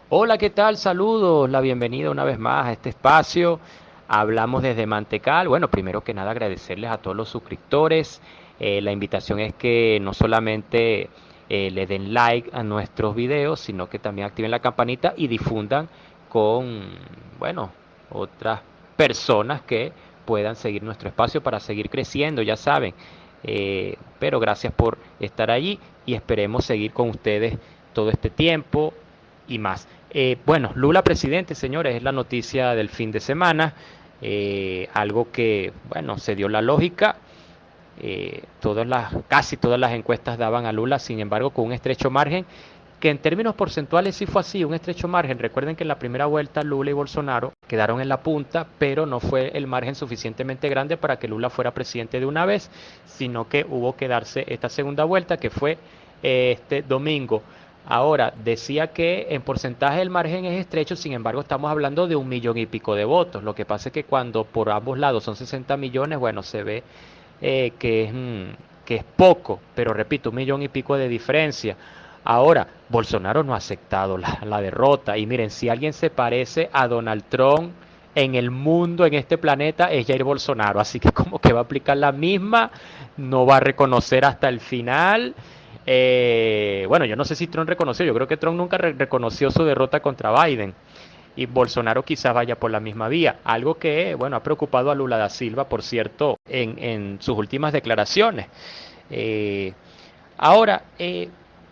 Hola, ¿qué tal? Saludos, la bienvenida una vez más a este espacio. Hablamos desde Mantecal. Bueno, primero que nada agradecerles a todos los suscriptores. La invitación es que no solamente le den like a nuestros videos, sino que también activen la campanita y difundan con, bueno, otras personas que puedan seguir nuestro espacio para seguir creciendo, ya saben. Pero gracias por estar allí y esperemos seguir con ustedes todo este tiempo y más. Bueno, Lula presidente, señores, es la noticia del fin de semana. Algo que, bueno, se dio la lógica. Casi todas las encuestas daban a Lula, sin embargo, con un estrecho margen, que en términos porcentuales sí fue así, un estrecho margen. Recuerden que en la primera vuelta Lula y Bolsonaro quedaron en la punta, pero no fue el margen suficientemente grande para que Lula fuera presidente de una vez, sino que hubo que darse esta segunda vuelta, que fue este domingo. Ahora, decía que en porcentaje el margen es estrecho, sin embargo estamos hablando de 1 millón y pico de votos. Lo que pasa es que cuando por ambos lados son 60 millones, bueno, se ve que es poco, pero repito, 1 millón y pico de diferencia. Ahora, Bolsonaro no ha aceptado la derrota. Y miren, si alguien se parece a Donald Trump en el mundo, en este planeta, es Jair Bolsonaro. Así que como que va a aplicar la misma, no va a reconocer hasta el final. Bueno, yo no sé si Trump reconoció, yo creo que Trump nunca reconoció su derrota contra Biden y Bolsonaro quizás vaya por la misma vía. Algo que, bueno, ha preocupado a Lula da Silva, por cierto, en sus últimas declaraciones. Eh, ahora,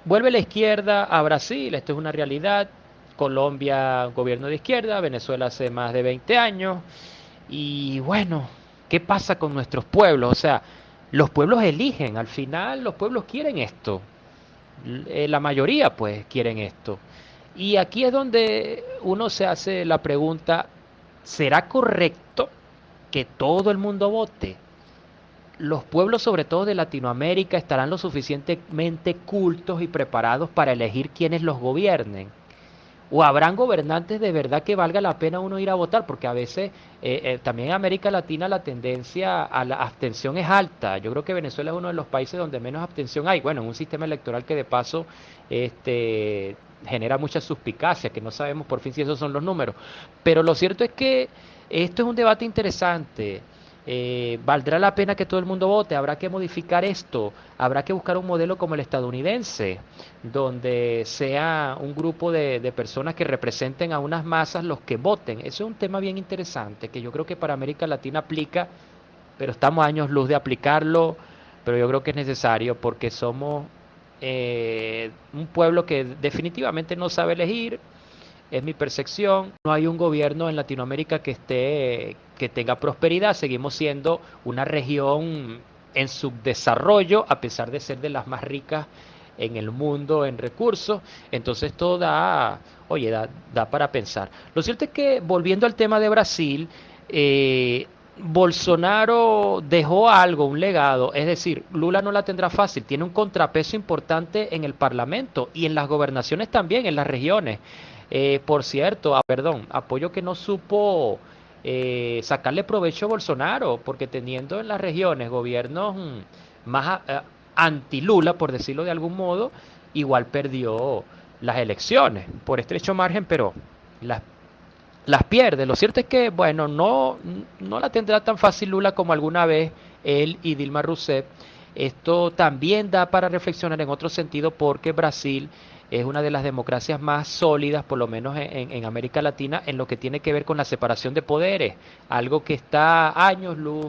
vuelve la izquierda a Brasil, esto es una realidad. Colombia, gobierno de izquierda, Venezuela hace más de 20 años. Y bueno, ¿qué pasa con nuestros pueblos? O sea, los pueblos eligen, al final los pueblos quieren esto. La mayoría pues quieren esto. Y aquí es donde uno se hace la pregunta, ¿será correcto que todo el mundo vote? Los pueblos, sobre todo de Latinoamérica, estarán lo suficientemente cultos y preparados para elegir quienes los gobiernen. ¿O habrán gobernantes de verdad que valga la pena uno ir a votar? Porque a veces también en América Latina la tendencia a la abstención es alta. Yo creo que Venezuela es uno de los países donde menos abstención hay. Bueno, en un sistema electoral que de paso genera mucha suspicacia, que no sabemos por fin si esos son los números. Pero lo cierto es que esto es un debate interesante. ¿Valdrá la pena que todo el mundo vote? ¿Habrá que modificar esto? ¿Habrá que buscar un modelo como el estadounidense, donde sea un grupo de personas que representen a unas masas los que voten? Eso es un tema bien interesante que yo creo que para América Latina aplica, pero estamos a años luz de aplicarlo, pero yo creo que es necesario porque somos un pueblo que definitivamente no sabe elegir, es mi percepción. No hay un gobierno en Latinoamérica que tenga prosperidad. Seguimos siendo una región en subdesarrollo, a pesar de ser de las más ricas en el mundo en recursos. Entonces todo oye, da para pensar. Lo cierto es que, volviendo al tema de Brasil, Bolsonaro dejó algo, un legado, es decir, Lula no la tendrá fácil, tiene un contrapeso importante en el Parlamento y en las gobernaciones también, en las regiones. Por cierto, perdón, apoyo que no supo sacarle provecho a Bolsonaro, porque teniendo en las regiones gobiernos más anti-Lula, por decirlo de algún modo, igual perdió las elecciones por estrecho margen, pero las, las pierde. Lo cierto es que, bueno, no la tendrá tan fácil Lula como alguna vez él y Dilma Rousseff. Esto también da para reflexionar en otro sentido porque Brasil es una de las democracias más sólidas, por lo menos en América Latina, en lo que tiene que ver con la separación de poderes, algo que está a años luz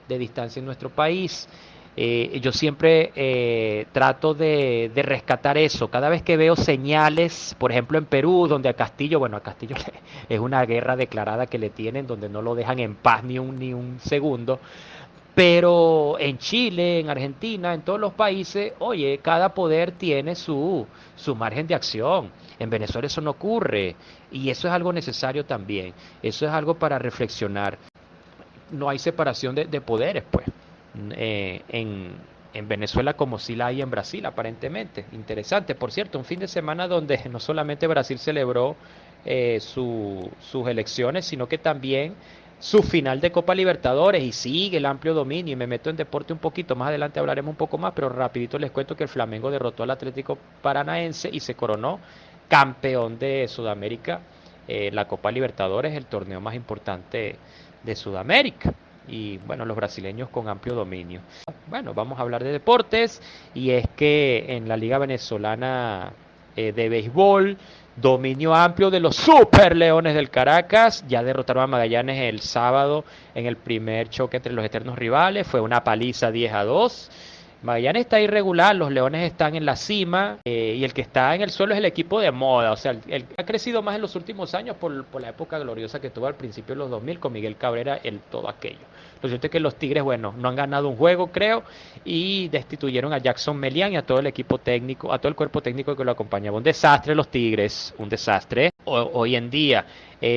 de distancia en nuestro país. Yo siempre trato de rescatar eso. Cada vez que veo señales, por ejemplo en Perú, donde a Castillo, bueno, a Castillo es una guerra declarada que le tienen, donde no lo dejan en paz ni un segundo, pero en Chile, en Argentina, en todos los países, oye, cada poder tiene su margen de acción. En Venezuela eso no ocurre y eso es algo necesario también. Eso es algo para reflexionar. No hay separación de poderes, pues, eh, en, en Venezuela como sí la hay en Brasil, aparentemente. Interesante, por cierto, un fin de semana donde no solamente Brasil celebró sus elecciones, sino que también su final de Copa Libertadores y sigue el amplio dominio. Y me meto en deporte un poquito, más adelante hablaremos un poco más, pero rapidito les cuento que el Flamengo derrotó al Atlético Paranaense y se coronó campeón de Sudamérica, la Copa Libertadores, el torneo más importante de Sudamérica. Y bueno, los brasileños con amplio dominio. Bueno, vamos a hablar de deportes y es que en la Liga Venezolana de Béisbol, dominio amplio de los Super Leones del Caracas, ya derrotaron a Magallanes el sábado en el primer choque entre los eternos rivales, fue una paliza 10-2. Magallanes está irregular, los Leones están en la cima y el que está en el suelo es el equipo de moda, o sea, el ha crecido más en los últimos años por la época gloriosa que tuvo al principio de los 2000 con Miguel Cabrera, el todo aquello. Lo cierto es que los Tigres, bueno, no han ganado un juego, creo, y destituyeron a Jackson Melián y a todo el equipo técnico, a todo el cuerpo técnico que lo acompañaba. Un desastre los Tigres, un desastre hoy en día.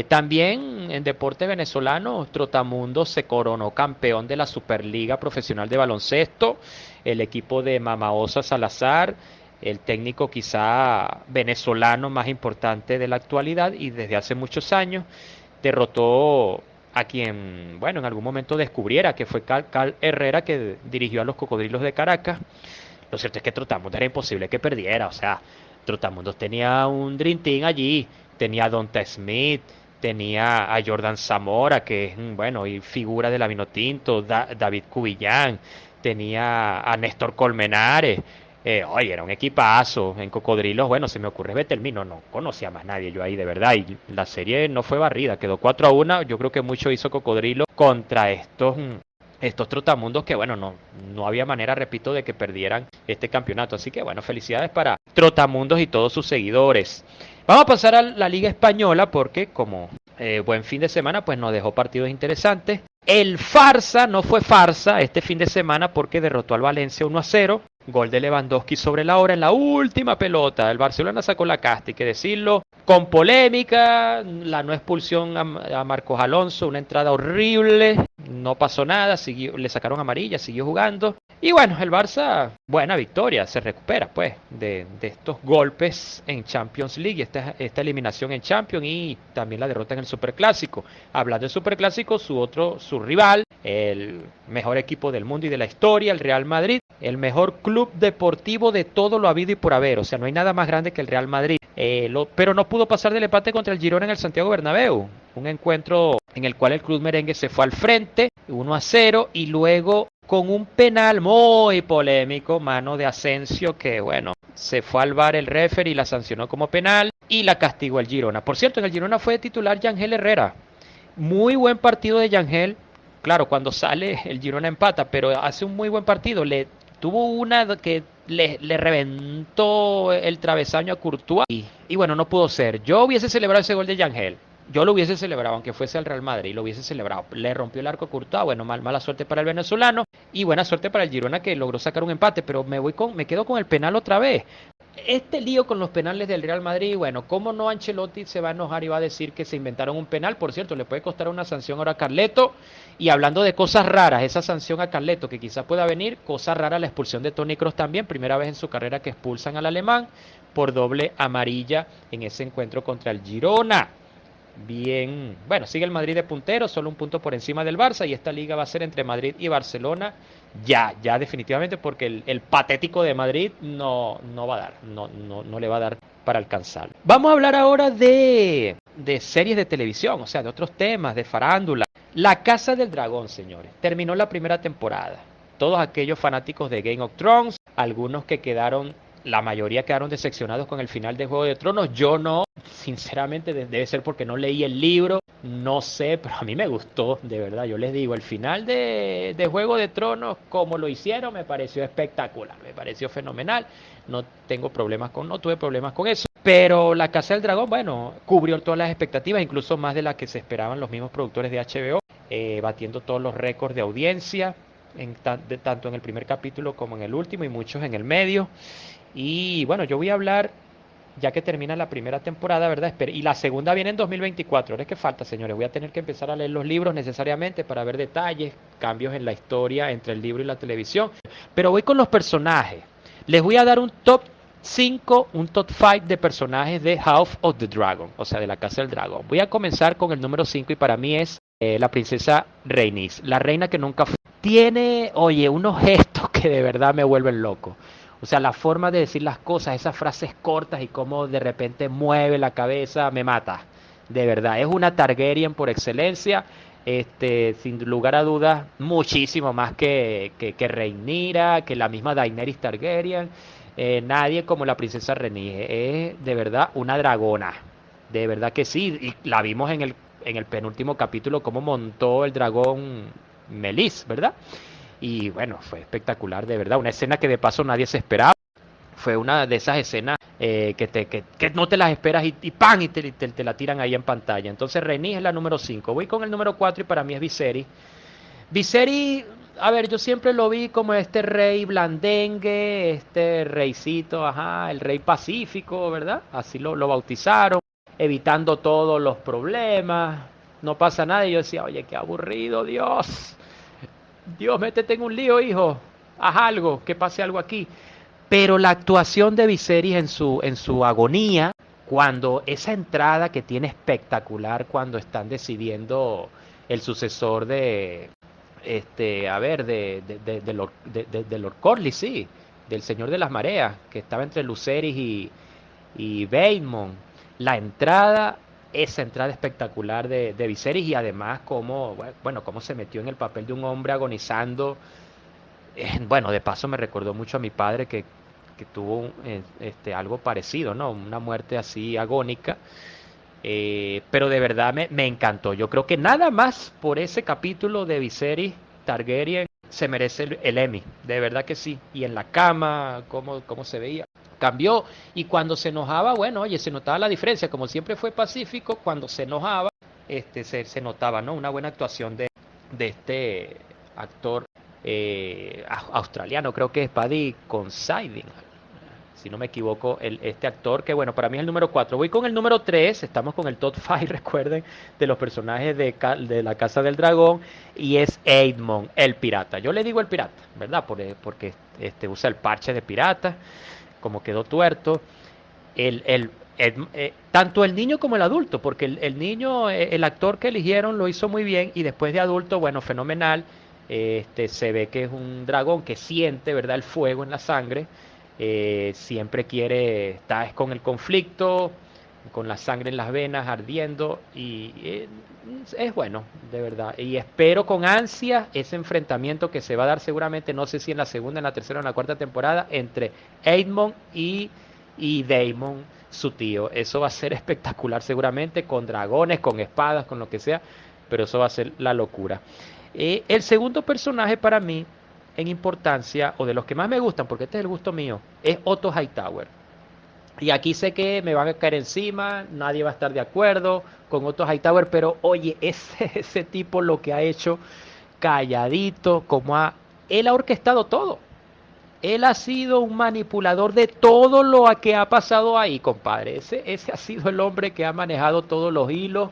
También en deporte venezolano, Trotamundo se coronó campeón de la Superliga Profesional de Baloncesto, el equipo de Mamaosa Salazar, el técnico quizá venezolano más importante de la actualidad y desde hace muchos años, derrotó a quien, bueno, en algún momento descubriera que fue Cal Herrera, que dirigió a los Cocodrilos de Caracas. Lo cierto es que Trotamundo era imposible que perdiera, o sea, Trotamundo tenía un Dream Team allí, tenía a Donta Smith, tenía a Jordan Zamora, que es, bueno, y figura de la Vinotinto, David Cubillán, tenía a Néstor Colmenares. Oye, era un equipazo. En Cocodrilos, bueno, se me ocurre Betelmino, no conocía más nadie yo ahí, de verdad. Y la serie no fue barrida, quedó 4-1. Yo creo que mucho hizo Cocodrilo contra estos trotamundos que, bueno, no había manera, repito, de que perdieran este campeonato. Así que, bueno, felicidades para Trotamundos y todos sus seguidores. Vamos a pasar a la Liga Española porque, como buen fin de semana, pues nos dejó partidos interesantes. El Farsa no fue farsa este fin de semana porque derrotó al Valencia 1-0. Gol de Lewandowski sobre la hora en la última pelota. El Barcelona sacó la casta, hay que decirlo. Con polémica, la no expulsión a Marcos Alonso, una entrada horrible. No pasó nada, le sacaron amarilla, siguió jugando. Y bueno, el Barça, buena victoria, se recupera pues de estos golpes en Champions League, esta eliminación en Champions y también la derrota en el Superclásico. Hablando del Superclásico, su rival, el mejor equipo del mundo y de la historia, el Real Madrid, el mejor club deportivo de todo lo habido y por haber, o sea, no hay nada más grande que el Real Madrid. Pero no pudo pasar del empate contra el Girona en el Santiago Bernabéu, un encuentro en el cual el club merengue se fue al frente 1-0 y luego con un penal muy polémico, mano de Asensio, que bueno, se fue al VAR el referee y la sancionó como penal y la castigó el Girona. Por cierto, en el Girona fue titular Yangel Herrera, muy buen partido de Yangel. Claro, cuando sale el Girona empata, pero hace un muy buen partido. Tuvo una que le reventó el travesaño a Courtois y bueno, no pudo ser. Yo hubiese celebrado ese gol de Yangel. Yo lo hubiese celebrado, aunque fuese al Real Madrid, lo hubiese celebrado. Le rompió el arco a Courtois, bueno, mala suerte para el venezolano y buena suerte para el Girona que logró sacar un empate, pero me quedo con el penal otra vez. Este lío con los penales del Real Madrid, bueno, cómo no Ancelotti se va a enojar y va a decir que se inventaron un penal. Por cierto, le puede costar una sanción ahora a Carleto. Y hablando de cosas raras, esa sanción a Carleto que quizás pueda venir, cosa rara la expulsión de Toni Kroos también, primera vez en su carrera que expulsan al alemán por doble amarilla en ese encuentro contra el Girona. Bien, bueno, sigue el Madrid de puntero, solo un punto por encima del Barça y esta liga va a ser entre Madrid y Barcelona ya definitivamente porque el patético de Madrid no va a dar, no le va a dar para alcanzarlo. Vamos a hablar ahora de series de televisión, o sea, de otros temas, de farándula. La Casa del Dragón, señores, terminó la primera temporada. Todos aquellos fanáticos de Game of Thrones, algunos que la mayoría quedaron decepcionados con el final de Juego de Tronos. Yo no, sinceramente debe ser porque no leí el libro, no sé, pero a mí me gustó, de verdad. Yo les digo, el final de Juego de Tronos, como lo hicieron, me pareció espectacular, me pareció fenomenal. No tuve problemas con eso. Pero La Casa del Dragón, bueno, cubrió todas las expectativas, incluso más de las que se esperaban los mismos productores de HBO, batiendo todos los récords de audiencia, tanto en el primer capítulo como en el último y muchos en el medio. Y bueno, yo voy a hablar, ya que termina la primera temporada, ¿verdad? Y la segunda viene en 2024. Ahora es que falta, señores. Voy a tener que empezar a leer los libros necesariamente para ver detalles, cambios en la historia entre el libro y la televisión. Pero voy con los personajes. Les voy a dar un top 5, un top 5 de personajes de House of the Dragon, o sea, de la Casa del Dragón. Voy a comenzar con el número 5 y para mí es la princesa Rhaenys, la reina que nunca fue. Tiene, oye, unos gestos que de verdad me vuelven loco. O sea, la forma de decir las cosas, esas frases cortas y cómo de repente mueve la cabeza, me mata. De verdad, es una Targaryen por excelencia. Sin lugar a dudas, muchísimo más que Rhaenyra, que la misma Daenerys Targaryen. Nadie como la princesa Rhaenyra. Es de verdad una dragona. De verdad que sí. Y la vimos en el penúltimo capítulo, cómo montó el dragón Melis, ¿verdad? Y bueno, fue espectacular, de verdad. Una escena que de paso nadie se esperaba. Fue una de esas escenas que no te las esperas y ¡pam! Y te la tiran ahí en pantalla. Entonces Rhaenys es la número 5. Voy con el número 4 y para mí es Viserys. Viserys, a ver, yo siempre lo vi como este rey blandengue, este reycito, ajá, el rey pacífico, ¿verdad? Así lo bautizaron, evitando todos los problemas. No pasa nada. Y yo decía, oye, qué aburrido, Dios. Dios, métete en un lío, hijo. Haz algo, que pase algo aquí. Pero la actuación de Viserys en su agonía, cuando esa entrada que tiene espectacular cuando están decidiendo el sucesor a ver, de Lord Corlys, sí, del Señor de las Mareas, que estaba entre Lucerys y Baemon. La entrada, esa entrada espectacular de Viserys y además cómo, bueno, cómo se metió en el papel de un hombre agonizando. Bueno, de paso me recordó mucho a mi padre que tuvo algo parecido, ¿no? Una muerte así agónica. Pero de verdad me encantó. Yo creo que nada más por ese capítulo de Viserys Targaryen se merece el Emmy. De verdad que sí. Y en la cama, cómo se veía. Cambió. Y cuando se enojaba, bueno, oye, se notaba la diferencia. Como siempre fue pacífico, cuando se enojaba, se notaba, ¿no? Una buena actuación de este actor australiano, creo que es Paddy Considine, si no me equivoco, este actor, que bueno, para mí es el número 4. Voy con el número 3, estamos con el top 5, recuerden, de los personajes de la Casa del Dragón, y es Aemon, el pirata. Yo le digo el pirata, ¿verdad? Porque usa el parche de pirata, como quedó tuerto. Tanto el niño como el adulto, porque el niño, el actor que eligieron lo hizo muy bien, y después de adulto, bueno, fenomenal. Se ve que es un dragón que siente, ¿verdad?, el fuego en la sangre. Siempre quiere, está con el conflicto, con la sangre en las venas ardiendo, y es bueno, de verdad. Y espero con ansia ese enfrentamiento que se va a dar seguramente, no sé si en la segunda, en la tercera o en la cuarta temporada, entre Aemon y Daemon, su tío. Eso va a ser espectacular seguramente, con dragones, con espadas, con lo que sea, pero eso va a ser la locura. El segundo personaje para mí, en importancia, o de los que más me gustan, porque este es el gusto mío, es Otto Hightower. Y aquí sé que me van a caer encima, nadie va a estar de acuerdo con Otto Hightower, pero oye, ese tipo lo que ha hecho, calladito, él ha orquestado todo. Él ha sido un manipulador de todo lo que ha pasado ahí, compadre. Ese ha sido el hombre que ha manejado todos los hilos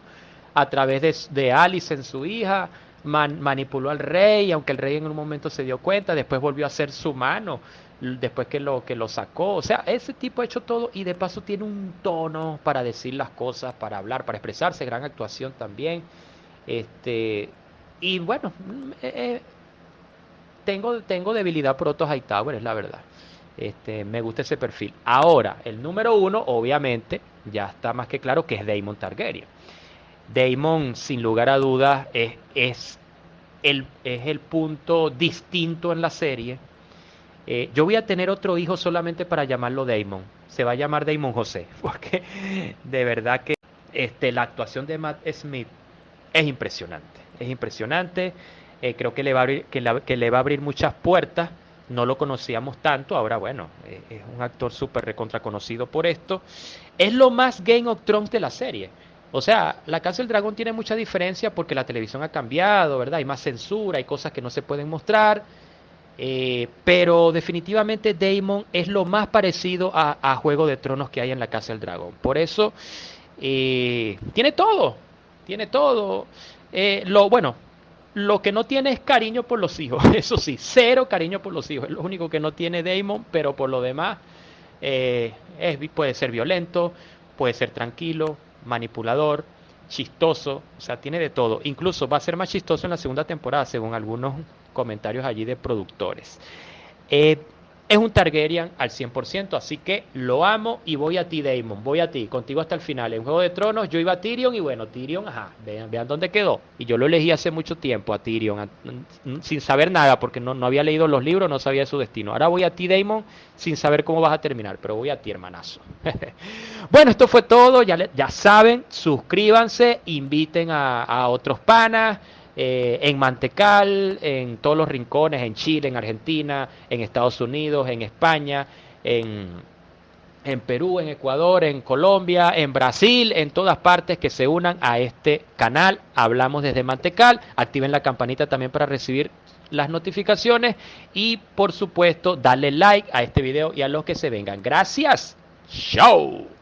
a través de Alicent, su hija. Manipuló al rey, aunque el rey en un momento se dio cuenta, después volvió a ser su mano, después que lo sacó. O sea, ese tipo ha hecho todo y de paso tiene un tono para decir las cosas, para hablar, para expresarse, gran actuación también. Este, y bueno, tengo debilidad por Otto Hightower, es la verdad. Me gusta ese perfil. Ahora, el número 1, obviamente, ya está más que claro que es Daemon Targaryen. Daemon, sin lugar a dudas, es el punto distinto en la serie. Yo voy a tener otro hijo solamente para llamarlo Daemon. Se va a llamar Daemon José, porque de verdad que la actuación de Matt Smith es impresionante. Es impresionante. Creo que le va a abrir, que le va a abrir muchas puertas. No lo conocíamos tanto. Ahora, bueno, es un actor súper recontra conocido por esto. Es lo más Game of Thrones de la serie. O sea, La Casa del Dragón tiene mucha diferencia porque la televisión ha cambiado, ¿verdad? Hay más censura, hay cosas que no se pueden mostrar. Pero definitivamente Daemon es lo más parecido a Juego de Tronos que hay en La Casa del Dragón. Por eso, tiene todo. Tiene todo. Bueno, lo que no tiene es cariño por los hijos. Eso sí, cero cariño por los hijos. Es lo único que no tiene Daemon, pero por lo demás, puede ser violento, puede ser tranquilo, manipulador, chistoso, o sea, tiene de todo. Incluso va a ser más chistoso en la segunda temporada, según algunos comentarios allí de productores. Eh, es un Targaryen al 100%, así que lo amo y voy a ti, Daemon, voy a ti, contigo hasta el final. En Juego de Tronos yo iba a Tyrion y bueno, Tyrion, ajá, vean dónde quedó. Y yo lo elegí hace mucho tiempo a Tyrion, sin saber nada, porque no había leído los libros, no sabía su destino. Ahora voy a ti, Daemon, sin saber cómo vas a terminar, pero voy a ti, hermanazo. Bueno, esto fue todo, ya saben, suscríbanse, inviten a otros panas. En Mantecal, en todos los rincones, en Chile, en Argentina, en Estados Unidos, en España, en Perú, en Ecuador, en Colombia, en Brasil, en todas partes que se unan a este canal. Hablamos desde Mantecal. Activen la campanita también para recibir las notificaciones y por supuesto darle like a este video y a los que se vengan. Gracias. Chao.